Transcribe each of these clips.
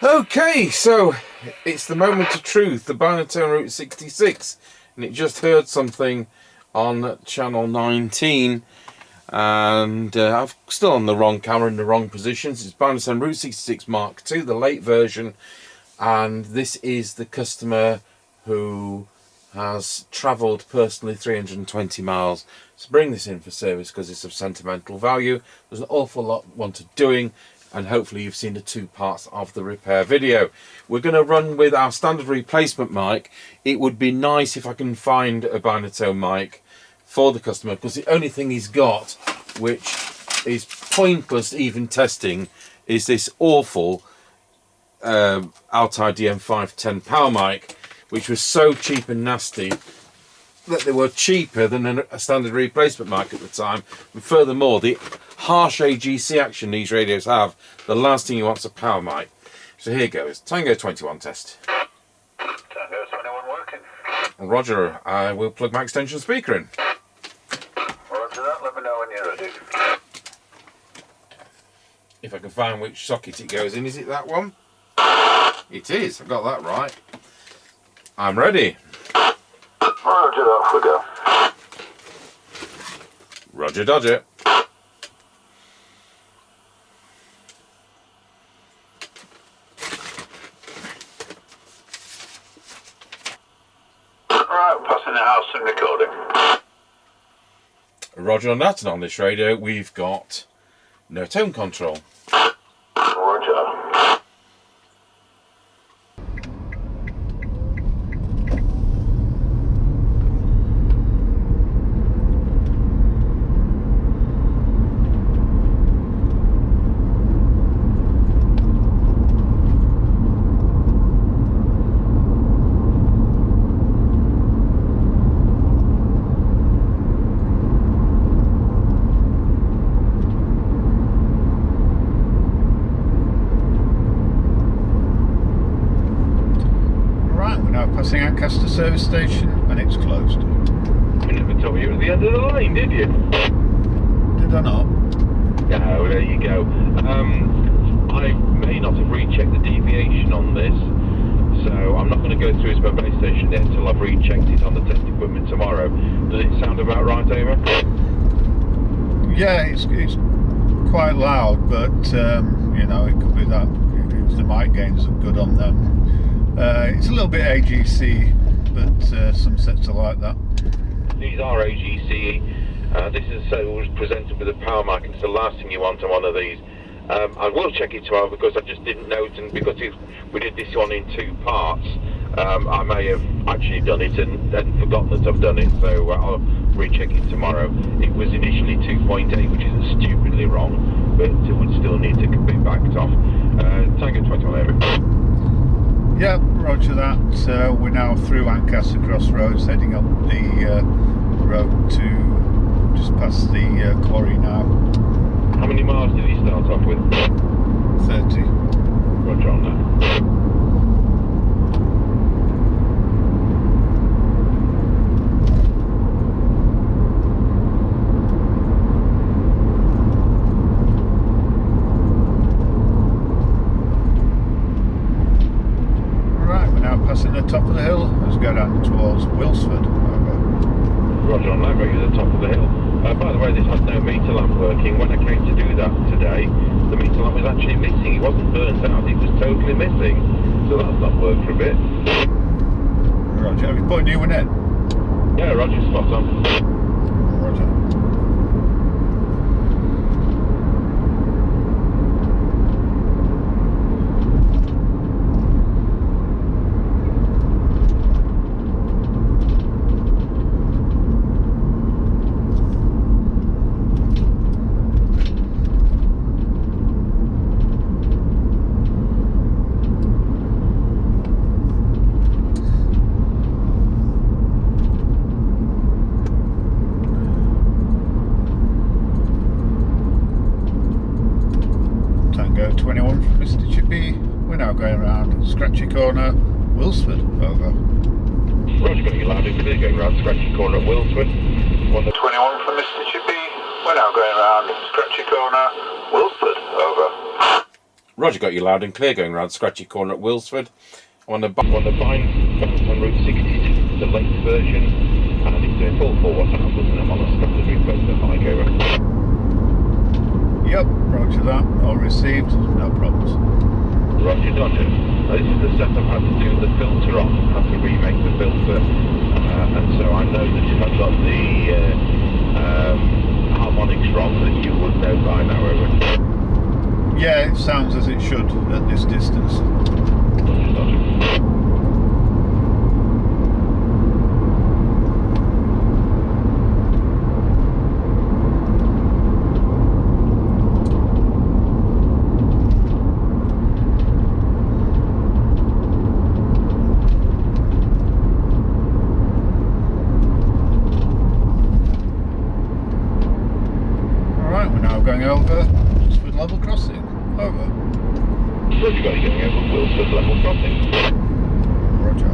Okay, so it's the moment of truth, the Binatone Route 66, and it just heard something on channel 19, and I'm still on the wrong camera in the wrong positions. It's Binatone Route 66 Mark II, the late version, and this is the customer who has travelled personally 320 miles to bring this in for service because it's of sentimental value. There's an awful lot wanted doing, and hopefully you've seen the two parts of the repair video. We're going to run with our standard replacement mic. It would be nice if I can find a Binatone mic for the customer, because the only thing he's got, which is pointless even testing, is this awful Altai DM510 power mic, which was so cheap and nasty that they were cheaper than a standard replacement mic at the time. And furthermore, the harsh AGC action these radios have, the last thing you want is a power mic. So here goes, Tango 21 test. Tango 21 working. Roger, I will plug my extension speaker in. Roger that, let me know when you're ready. If I can find which socket it goes in, is it that one? It is, I got that right. I'm ready. Roger that, off we go. Roger Dodger. Right, passing the house and recording. Roger on that, and on this radio we've got no tone control. Roger. Passing Ancaster service station, and it's closed. You never told me you were at the end of the lane, did you? Did I not? No, there you go. I may not have rechecked the deviation on this, so I'm not going to go through my base station yet until I've rechecked it on the test equipment tomorrow. Does it sound about right, over? Yeah, it's quite loud, but you know, it could be that if the mic gains are good on them. It's a little bit AGC, but some sets are like that. These are AGCE. This is was presented with a power mic, and it's the last thing you want on one of these. I will check it tomorrow because I just didn't know it, and because we did this one in two parts, I may have actually done it and forgotten that I've done it, so I'll recheck it tomorrow. It was initially 2.8, which is stupidly wrong, but it would still need to be backed off. Tango 21 over. Yeah, roger that. We're now through Ancaster Crossroads, heading up the road to just past the quarry now. How many miles did he start off with? 30. Roger on that. Passing the top of the hill, let's go down towards Wilsford. Roger on that, going to the top of the hill. By the way, this had no meter lamp working. When I came to do that today, the meter lamp was actually missing. It wasn't burnt out, it was totally missing. So that's not worked for a bit. Roger, have you put a new one in? Yeah, Roger, spot on. Roger. Tango 21 from Mr. Chippie. We're now going around Scratchy Corner, Wilsford. Over. Roger, got you loud and clear, going around Scratchy Corner at Wilsford. 21 from Mr. Chippie. We're now going around Scratchy Corner, Wilsford. Over. Roger, got you loud and clear going round Scratchy Corner at Wilsford. On the Binatone Route 66, the late version, and it's a full 4 watt output, and I'm on a standard replacement mic, over. Yep, roger that. All received. No problems. Roger, Dodger. This is the setup I had to do the filter on. I had to remake the filter, and so I know that if I've got the harmonics wrong, that you would know by now, over. Yeah, it sounds as it should at this distance. Roger, Dodger. Going over Wilsford level crossing. Over. Roger, got you going over Wilsford level crossing. Roger.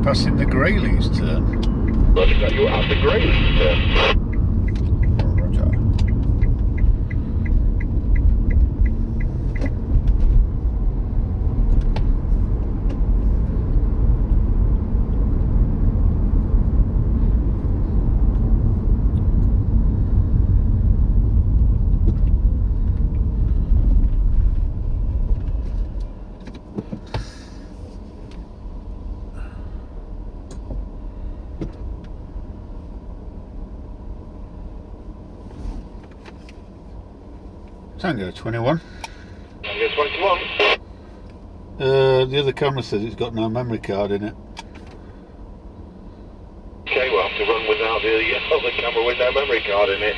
Passing the Grayleys turn. Roger, got you at the Grayleys turn. Roger. Tango 21. Tango 21. The other camera says it's got no memory card in it. Okay, we'll have to run without the other camera with no memory card in it.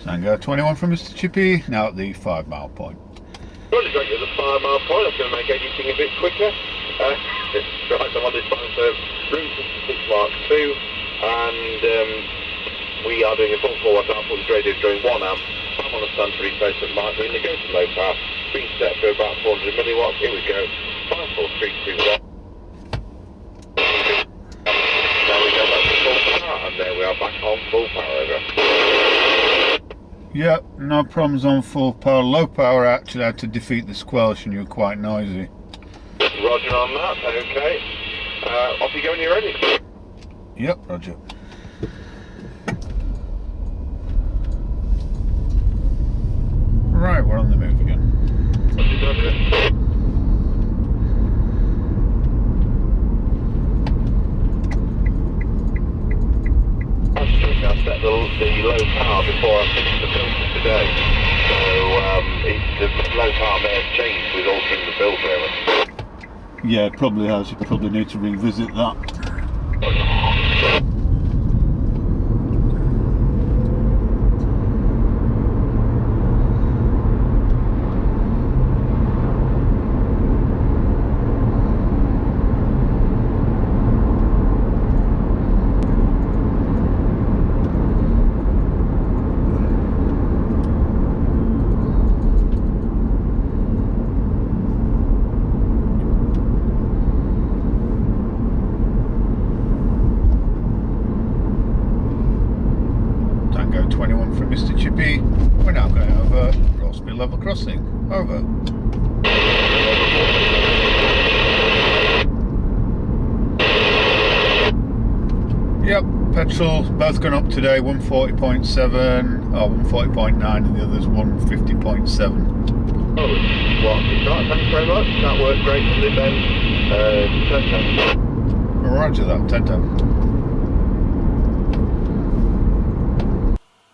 Tango 21 from Mr. Chippie, now at the 5 mile point. Roger, got you at the 5 mile point. That's going to make editing a bit quicker. Right, I'm on this Binatone Route 66 Mark II, and we are doing a full 4 watt output. This radio is drawing 1 amp. I'm on a standard replacement mic. We're going to go to low power. Being set for about 400 milliwatts. Here we go. 54321. There we go. That's the full power, and there we are back on full power. Over. Yep, no problems on full power. Low power actually had to defeat the squelch and you were quite noisy. Roger on that. Okay. Off you go when you're ready. Yep, roger. Right, we're on the move again. Roger. I set the low power before I finished the filter today, so the low power may have changed with altering the filter. Yeah, it probably has. You probably need to revisit that. Tango 21 from Mr. Chippie. We're now going over Rossby level crossing. Over. Yep, petrol both gone up today, 140.7, or 140.9 and the other's 150.7. Oh, what? Right, thanks very much. That worked great for this end. 10-10. Roger that, 10-10.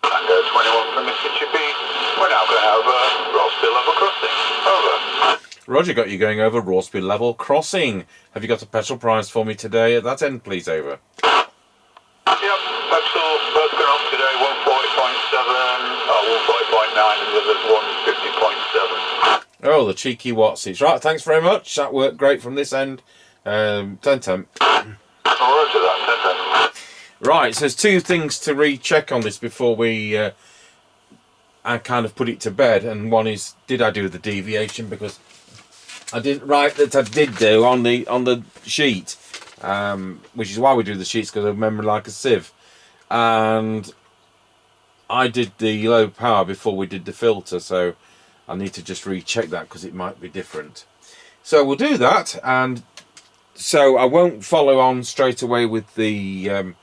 Tango 21 from Mr. Chippie. We're now going over Rossby level crossing. Over. Roger got you going over Rossby level crossing. Have you got a petrol price for me today at that end, please? Over. Yep, petrol both gone up today, 140.7, 140.9 and the other's 150.7. Oh, the cheeky Watsies. Right, thanks very much. That worked great from this end. 10-10. Roger that, 10-10. Right, so there's two things to recheck on this before we I kind of put it to bed. And one is, did I do the deviation? Because I didn't write that I did do on the sheet, which is why we do the sheets, because I remember like a sieve. And I did the low power before we did the filter, so I need to just recheck that because it might be different. So we'll do that, and so I won't follow on straight away with the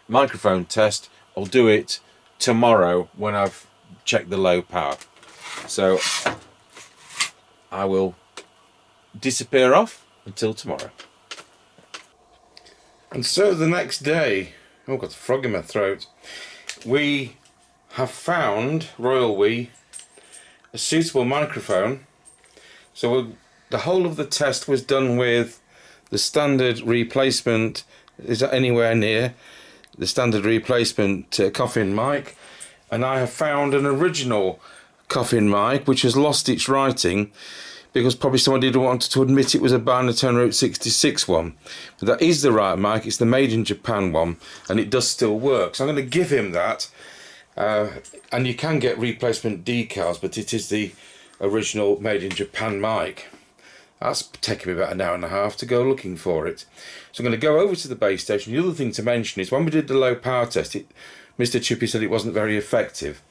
microphone test. I'll do it tomorrow when I've checked the low power. So I will disappear off until tomorrow. And so the next day, oh, I've got a frog in my throat. We have found, royal we, a suitable microphone. So the whole of the test was done with the standard replacement. Is that anywhere near the standard replacement coffin mic? And I have found an original coffin mic which has lost its writing because probably someone didn't want to admit it was a Binatone Route 66 one. But that is the right mic. It's the made in Japan one, and it does still work. So I'm going to give him that. And you can get replacement decals, but it is the original made in Japan mic. That's taken me about an hour and a half to go looking for it. So I'm going to go over to the base station. The other thing to mention is when we did the low power test, Mr. Chippie said it wasn't very effective.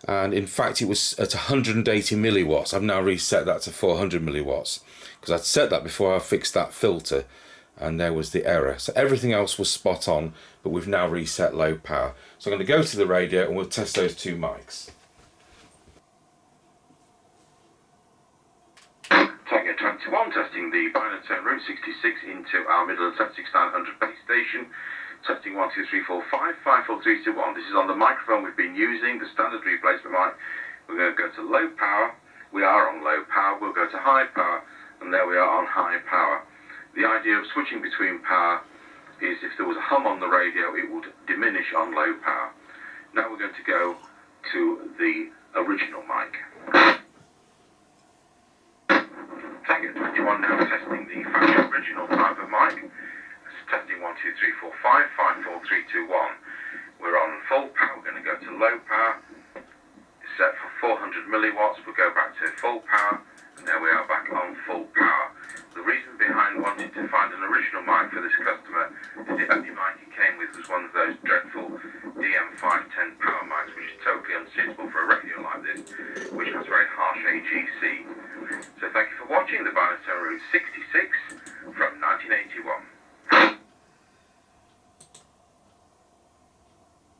And in fact it was at 180 milliwatts. I've now reset that to 400 milliwatts because I'd set that before I fixed that filter, and there was the error. So everything else was spot on, but we've now reset low power. So I'm going to go to the radio and we'll test those two mics. Tango 21, testing the Binatone Route 66 into our Midlands 76900 base station. Testing 1, 2, 3, 4, 5, 5, 4, 3, 2, 1. This is on the microphone we've been using, the standard replacement mic. We're going to go to low power. We are on low power. We'll go to high power, and there we are on high power. The idea of switching between power is if there was a hum on the radio, it would diminish on low power. Now we're going to go to the original mic. Tango 21 now testing the factory original type of mic. Testing 1, 2, 3, 4, 5, 5, 4, 3, 2, 1. We're on full power. We're going to go to low power. It's set for 400 milliwatts. We'll go back to full power, and there we are back on full power. The reason behind wanting to find an original mic for this customer is the only mic he came with was one of those dreadful DM510 power mics, which is totally unsuitable for a radio like this, which has very harsh AGC. So thank you for watching the Binatone Route 66